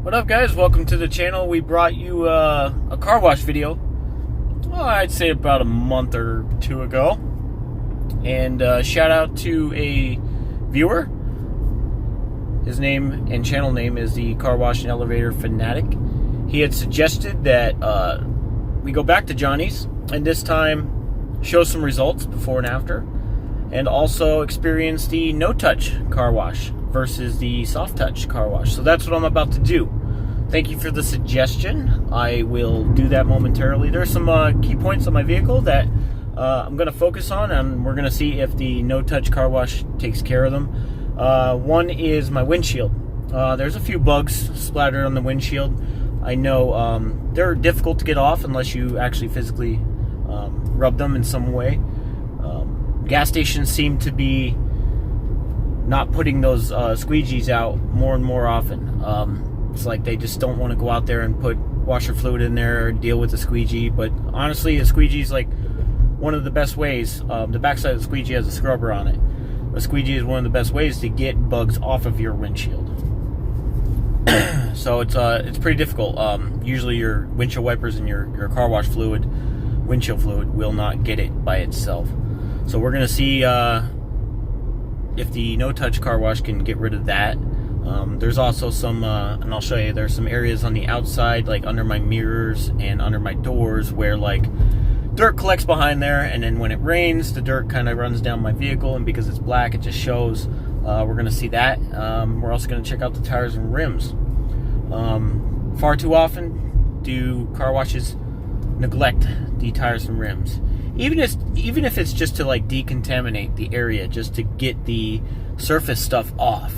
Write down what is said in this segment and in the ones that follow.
What up, guys? Welcome to the channel. We brought you a car wash video, well, I'd say about a month or two ago. And shout out to a viewer. His name and channel name is the Car Wash and Elevator Fanatic. He had suggested that we go back to Johnny's and this time show some results before and after, and also experience the no-touch car wash versus the soft-touch car wash. So that's what I'm about to do. Thank you for the suggestion. I will do that momentarily. There's some key points on my vehicle that I'm going to focus on, and we're going to see if the no-touch car wash takes care of them. One is my windshield. There's a few bugs splattered on the windshield. I know they're difficult to get off unless you actually physically rub them in some way. Gas stations seem to be not putting those squeegees out more and more often. It's like they just don't want to go out there and put washer fluid in there or deal with the squeegee. But honestly, a squeegee is like one of the best ways. The backside of the squeegee has a scrubber on it. A squeegee is one of the best ways to get bugs off of your windshield. So it's pretty difficult. Usually your windshield wipers and your car wash fluid, windshield fluid, will not get it by itself. So we're gonna see if the no-touch car wash can get rid of that. There's also some, and I'll show you, there's some areas on the outside, like under my mirrors and under my doors, where like dirt collects behind there, and then when it rains, the dirt kind of runs down my vehicle, and because it's black, it just shows. We're going to see that. We're also going to check out the tires and rims. Far too often do car washes neglect the tires and rims. Even if it's just to like decontaminate the area, just to get the surface stuff off.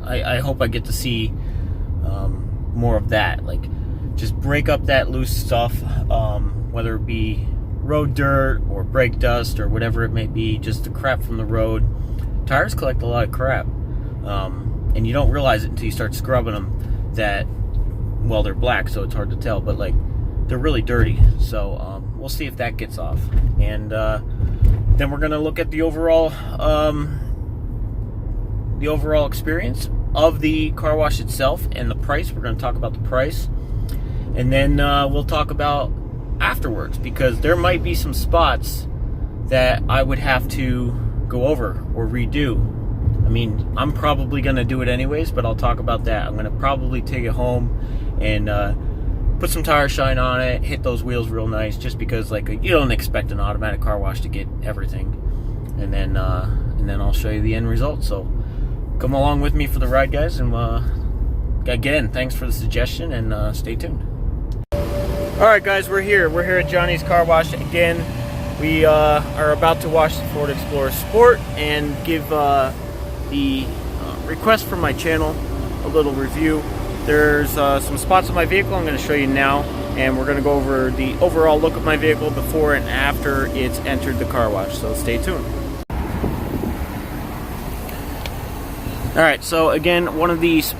I hope I get to see more of that. Like, just break up that loose stuff, whether it be road dirt or brake dust or whatever it may be, just the crap from the road. Tires collect a lot of crap, and you don't realize it until you start scrubbing them that, well, they're black, so it's hard to tell, but like they're really dirty. So we'll see if that gets off, and then we're gonna look at the overall experience of the car wash itself and the price. We're gonna talk about the price, and then we'll talk about afterwards, because there might be some spots that I would have to go over or redo. I mean, I'm probably gonna do it anyways, but I'll talk about that. I'm gonna probably take it home and put some tire shine on it, hit those wheels real nice, just because like you don't expect an automatic car wash to get everything. And then I'll show you the end result. So come along with me for the ride, guys, and again, thanks for the suggestion, and stay tuned. Alright, guys, we're here at Johnny's Car Wash again. We are about to wash the Ford Explorer Sport and give the request from my channel a little review. There's some spots on my vehicle I'm going to show you now, and we're going to go over the overall look of my vehicle before and after it's entered the car wash, so stay tuned. Alright, so again, one of these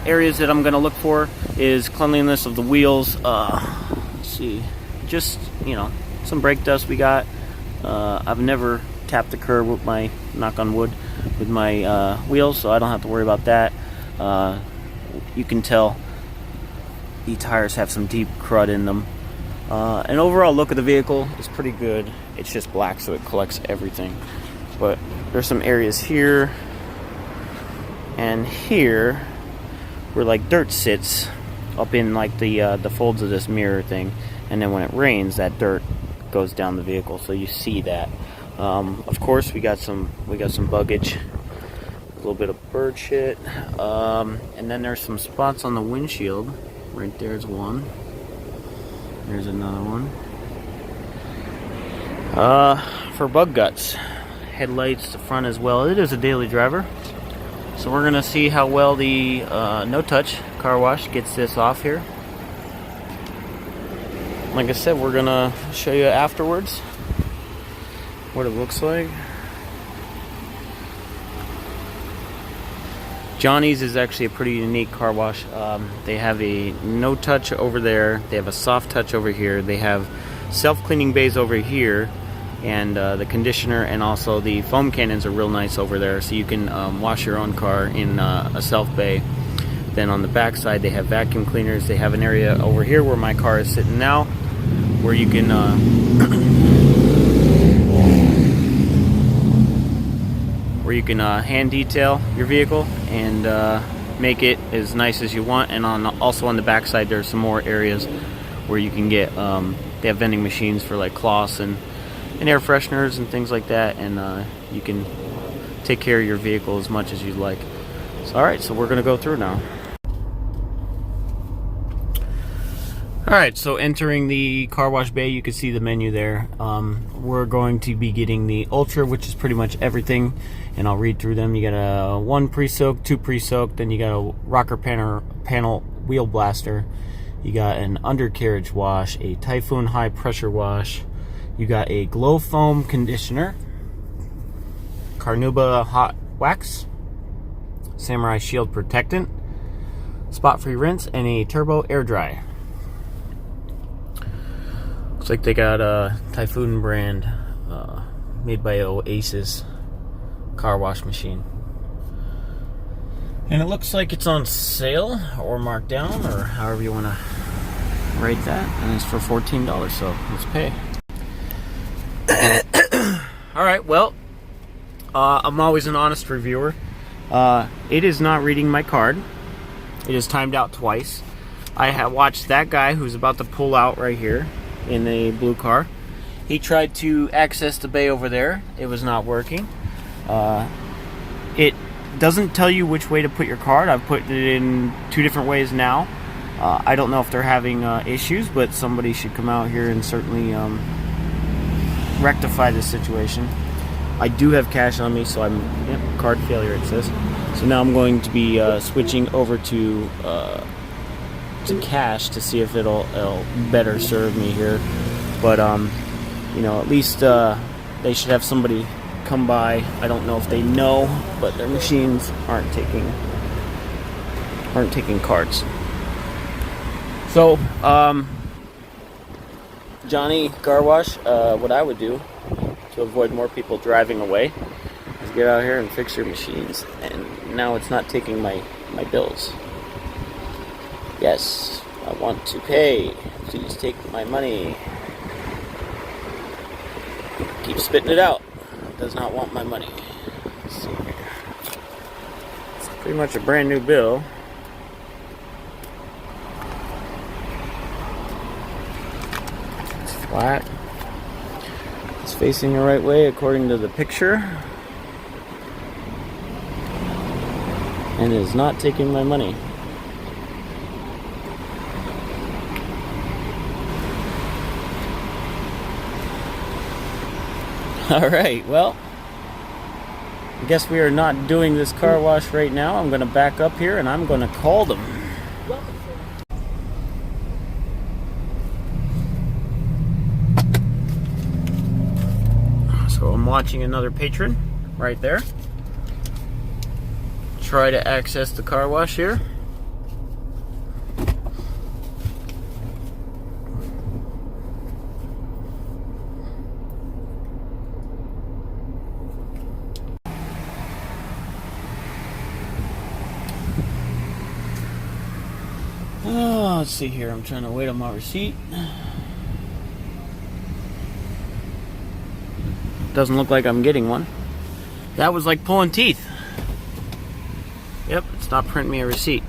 areas that I'm going to look for is cleanliness of the wheels. Let's see, just, you know, some brake dust we got. I've never tapped the curb with my, knock on wood, with my wheels, so I don't have to worry about that. You can tell the tires have some deep crud in them. An overall look of the vehicle is pretty good. It's just black, so it collects everything. But there's some areas here and here where like dirt sits up in like the folds of this mirror thing, and then when it rains, that dirt goes down the vehicle, so you see that. Of course, we got some buggage, a little bit of bird shit, and then there's some spots on the windshield. Right there's one. There's another one. For bug guts, headlights, the front as well. It is a daily driver, so we're gonna see how well the no-touch car wash gets this off here. Like I said, we're gonna show you afterwards what it looks like. Johnny's is actually a pretty unique car wash. They have a no-touch over there. They have a soft touch over here. They have self-cleaning bays over here. and the conditioner and also the foam cannons are real nice over there, so you can wash your own car in a self bay. Then on the back side they have vacuum cleaners. They have an area over here where my car is sitting now, where you can hand detail your vehicle and make it as nice as you want. And also on the back side there's some more areas where you can get they have vending machines for like cloths and air fresheners and things like that, and you can take care of your vehicle as much as you'd like. So alright, so we're gonna go through now. Alright, so entering the car wash bay, you can see the menu there. We're going to be getting the Ultra, which is pretty much everything, and I'll read through them. You got a 1 pre-soak, 2 pre-soak, then you got a rocker panel wheel blaster, you got an undercarriage wash, a Typhoon high pressure wash, you got a glow foam conditioner, Carnauba hot wax, Samurai shield protectant, spot free rinse, and a turbo air dry. Looks like they got a Typhoon brand made by Oasis car wash machine. And it looks like it's on sale or marked down, or however you want to rate that. And it's for $14, so let's pay. Alright, well, I'm always an honest reviewer. It is not reading my card. It is timed out twice. I have watched that guy who's about to pull out right here in the blue car. He tried to access the bay over there. It was not working. It doesn't tell you which way to put your card. I've put it in 2 different ways now. I don't know if they're having issues, but somebody should come out here and certainly rectify this situation. I do have cash on me, so I'm card failure, it says. So now I'm going to be switching over to cash to see if it'll better serve me here. But you know, at least they should have somebody come by. I don't know if they know, but their machines aren't taking cards. So Johnny Car Wash, what I would do to avoid more people driving away is get out here and fix your machines. And now it's not taking my bills. Yes, I want to pay. Please take my money. Keep spitting it out. Does not want my money. Let's see here. It's pretty much a brand new bill. It's flat. It's facing the right way according to the picture. And it is not taking my money. Alright, well, I guess we are not doing this car wash right now. I'm going to back up here and I'm going to call them. So I'm watching another patron right there try to access the car wash here. Let's see here. I'm trying to wait on my receipt. Doesn't look like I'm getting one. That was like pulling teeth. Yep, it's not printing me a receipt.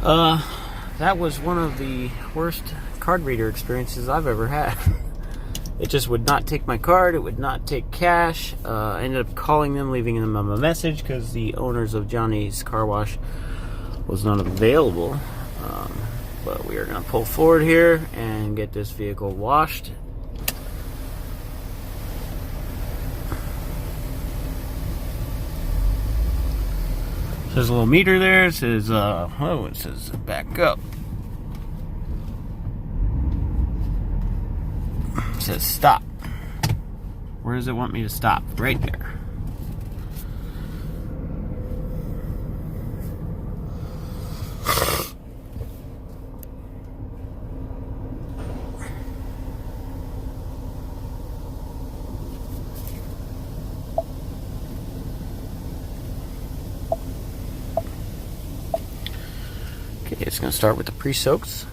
That was one of the worst card reader experiences I've ever had. It just would not take my card. It would not take cash. I ended up calling them, leaving them a message because the owners of Johnny's Car Wash was not available. But we are going to pull forward here and get this vehicle washed. There's a little meter there. It says, oh, it says back up. It says stop. Where does it want me to stop? Right there. Okay, it's going to start with the pre-soaks.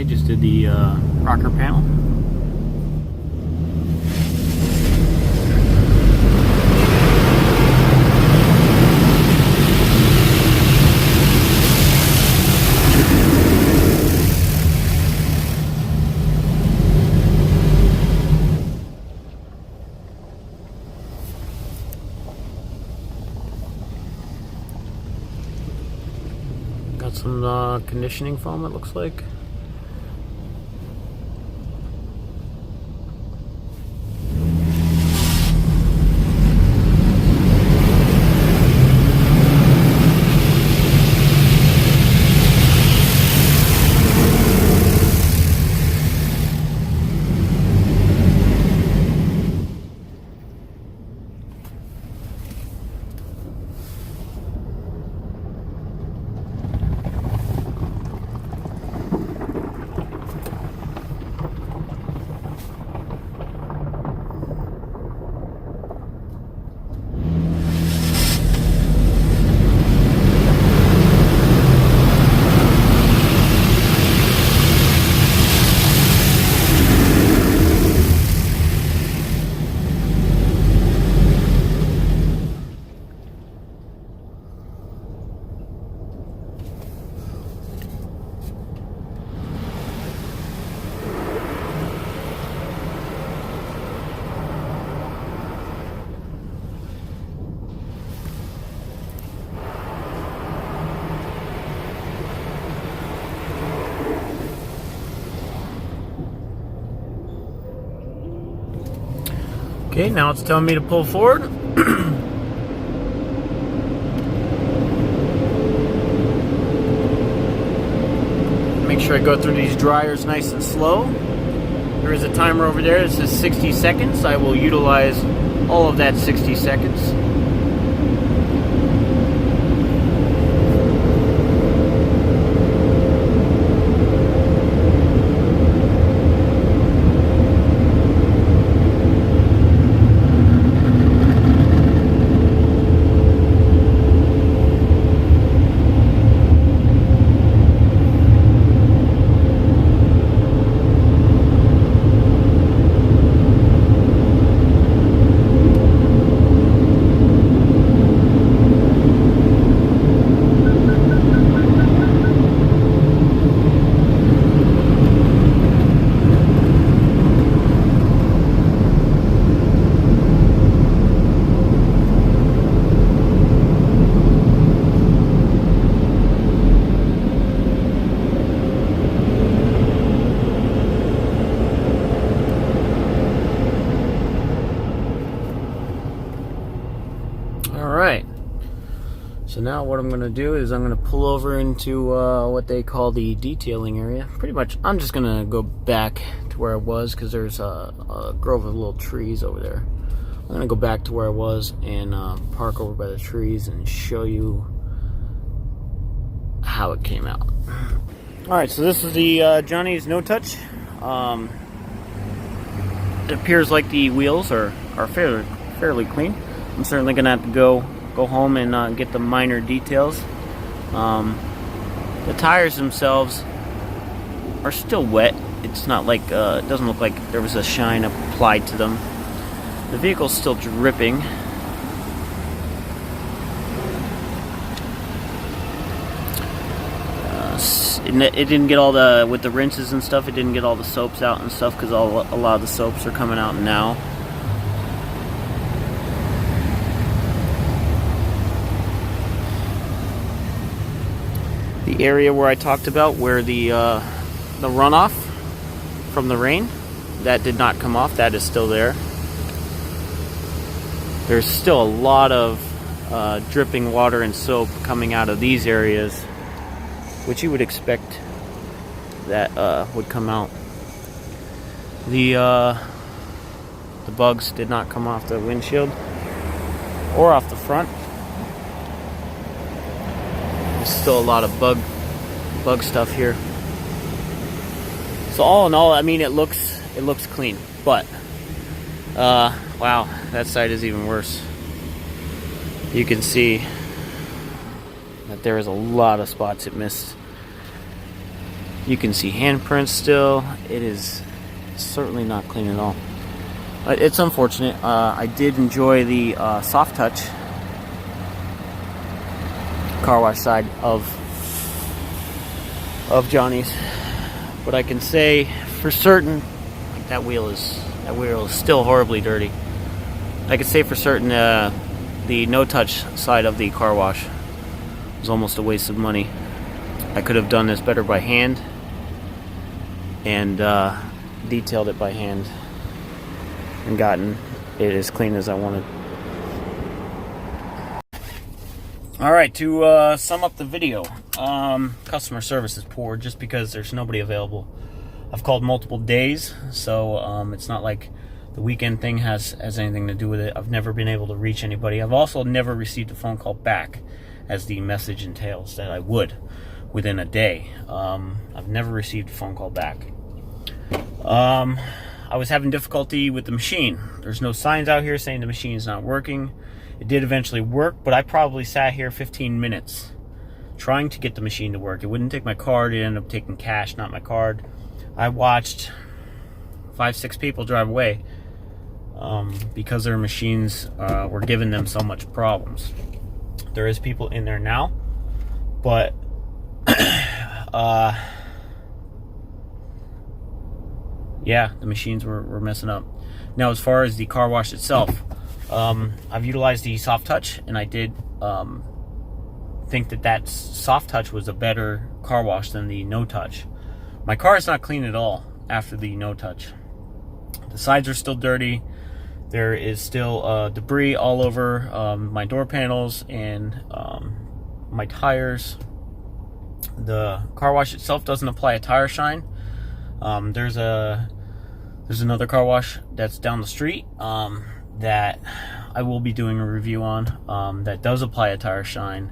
Just did the rocker panel. Got some conditioning foam, it looks like. Okay, now it's telling me to pull forward. Make sure I go through these dryers nice and slow. There is a timer over there that says 60 seconds. I will utilize all of that 60 seconds. So now what I'm going to do is I'm going to pull over into what they call the detailing area. Pretty much I'm just going to go back to where I was because there's a grove of little trees over there. I'm going to go back to where I was and park over by the trees and show you how it came out. Alright, so this is the Johnny's No Touch. It appears like the wheels are fairly clean. I'm certainly going to have to go home and get the minor details. The tires themselves are still wet. It's not like, it doesn't look like there was a shine applied to them. The vehicle's still dripping. It didn't get all the, with the rinses and stuff, it didn't get all the soaps out and stuff because a lot of the soaps are coming out now. the area where I talked about, where the runoff from the rain, that did not come off. That is still there. There's still a lot of dripping water and soap coming out of these areas, which you would expect that would come out. The bugs did not come off the windshield or off the front. There's still a lot of bug stuff here. So all in all, I mean, it looks clean, but wow, that side is even worse. You can see that there is a lot of spots it missed. You can see handprints still. It is certainly not clean at all. But it's unfortunate. I did enjoy the soft touch car wash side of Johnny's, but I can say for certain that wheel is still horribly dirty. I can say for certain the no-touch side of the car wash was almost a waste of money. I could have done this better by hand and detailed it by hand and gotten it as clean as I wanted. Alright, to sum up the video, customer service is poor just because there's nobody available. I've called multiple days, so it's not like the weekend thing has anything to do with it. I've never been able to reach anybody. I've also never received a phone call back, as the message entails that I would within a day. I've never received a phone call back. I was having difficulty with the machine. There's no signs out here saying the machine is not working. It did eventually work, but I probably sat here 15 minutes trying to get the machine to work. It wouldn't take my card. It ended up taking cash, not my card. I watched 5-6 people drive away because their machines were giving them so much problems. There is people in there now, but yeah, the machines were messing up. Now, as far as the car wash itself, I've utilized the soft touch, and I did think that soft touch was a better car wash than the no touch. My car is not clean at all after the no touch. The sides are still dirty. There is still debris all over my door panels and my tires. The car wash itself doesn't apply a tire shine. There's another car wash that's down the street that I will be doing a review on that does apply a tire shine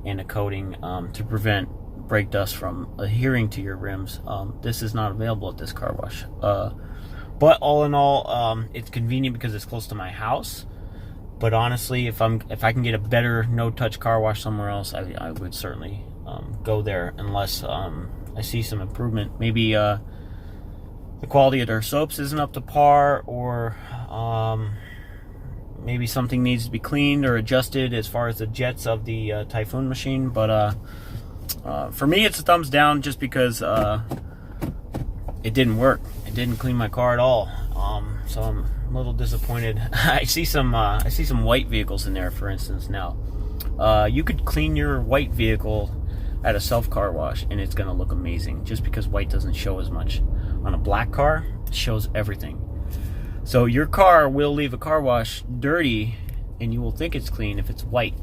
and a coating to prevent brake dust from adhering to your rims. This is not available at this car wash. But all in all, it's convenient because it's close to my house. But honestly, if I can get a better no-touch car wash somewhere else, I would certainly go there, unless I see some improvement. Maybe the quality of their soaps isn't up to par, or maybe something needs to be cleaned or adjusted as far as the jets of the Typhoon machine. But for me, it's a thumbs down, just because it didn't work. It didn't clean my car at all. So I'm a little disappointed. I see some white vehicles in there, for instance. Now, you could clean your white vehicle at a self car wash, and it's gonna look amazing. Just because white doesn't show as much. On a black car, it shows everything. So your car will leave a car wash dirty, and you will think it's clean if it's white.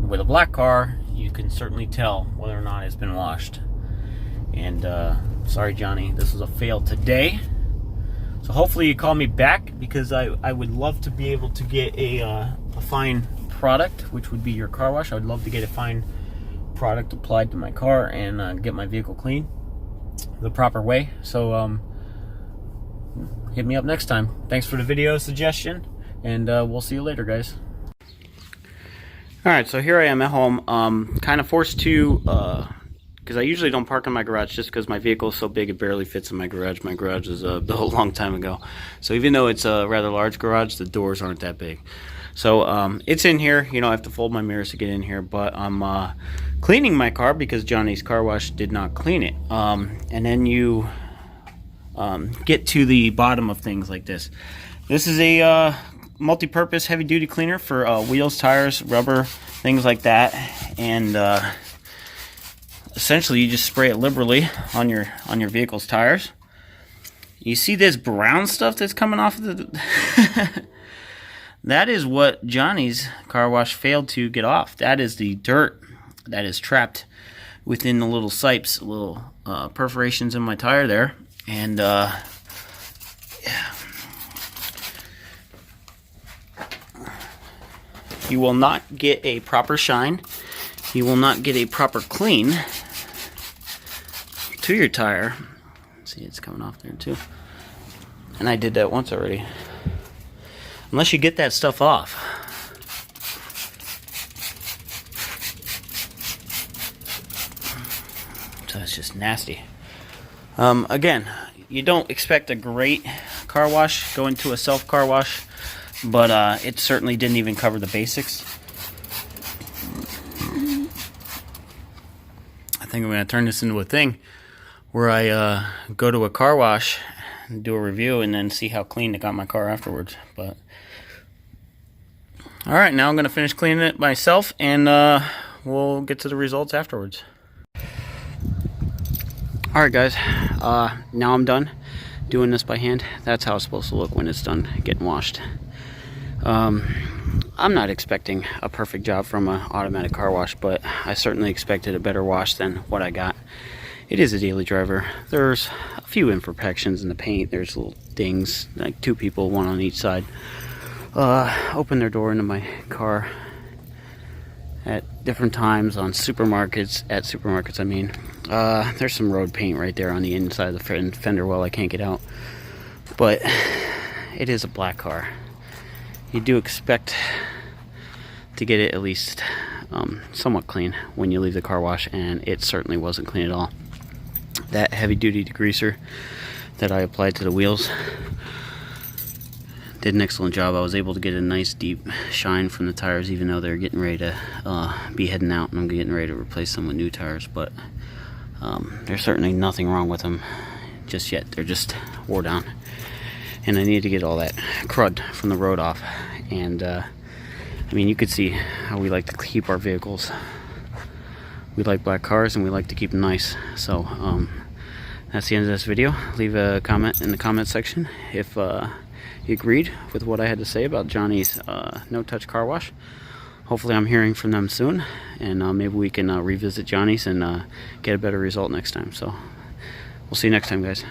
With a black car, you can certainly tell whether or not it's been washed. And sorry, Johnny, this was a fail today. So hopefully you call me back, because I would love to be able to get a fine product, which would be your car wash. I would love to get a fine product applied to my car and get my vehicle clean the proper way. So hit me up next time. Thanks for the video suggestion, and we'll see you later, guys. Alright, so here I am at home, kind of forced to, because I usually don't park in my garage, just because my vehicle is so big it barely fits in my garage. My garage is built a long time ago. So even though it's a rather large garage, the doors aren't that big. So it's in here. You know, I have to fold my mirrors to get in here, but I'm cleaning my car because Johnny's car wash did not clean it. And then you get to the bottom of things like this. This is a multi-purpose heavy-duty cleaner for wheels, tires, rubber, things like that. And essentially, you just spray it liberally on your vehicle's tires. You see this brown stuff that's coming off of the that is what Johnny's car wash failed to get off. That is the dirt that is trapped within the little sipes, little perforations in my tire there. And yeah. You will not get a proper shine. You will not get a proper clean to your tire. See, it's coming off there too. And I did that once already. Unless you get that stuff off. So it's just nasty. Again, you don't expect a great car wash going to a self car wash, but it certainly didn't even cover the basics. I think I'm going to turn this into a thing where I go to a car wash and do a review and then see how clean it got my car afterwards. But alright, now I'm going to finish cleaning it myself, and we'll get to the results afterwards. Alright guys, now I'm done doing this by hand. That's how it's supposed to look when it's done getting washed. I'm not expecting a perfect job from an automatic car wash, but I certainly expected a better wash than what I got. It is a daily driver. There's a few imperfections in the paint. There's little dings, like 2 people, 1 on each side, opened their door into my car at different times at supermarkets I mean. There's some road paint right there on the inside of the fender well I can't get out, but it is a black car. You do expect to get it at least somewhat clean when you leave the car wash, and it certainly wasn't clean at all. That heavy duty degreaser that I applied to the wheels did an excellent job. I was able to get a nice deep shine from the tires, even though they're getting ready to be heading out, and I'm getting ready to replace them with new tires. But there's certainly nothing wrong with them just yet. They're just wore down, and I need to get all that crud from the road off. And I mean, you could see how we like to keep our vehicles. We like black cars, and we like to keep them nice. So that's the end of this video. Leave a comment in the comment section if you agreed with what I had to say about Johnny's no-touch car wash. Hopefully I'm hearing from them soon, and maybe we can revisit Johnny's and get a better result next time. So we'll see you next time, guys.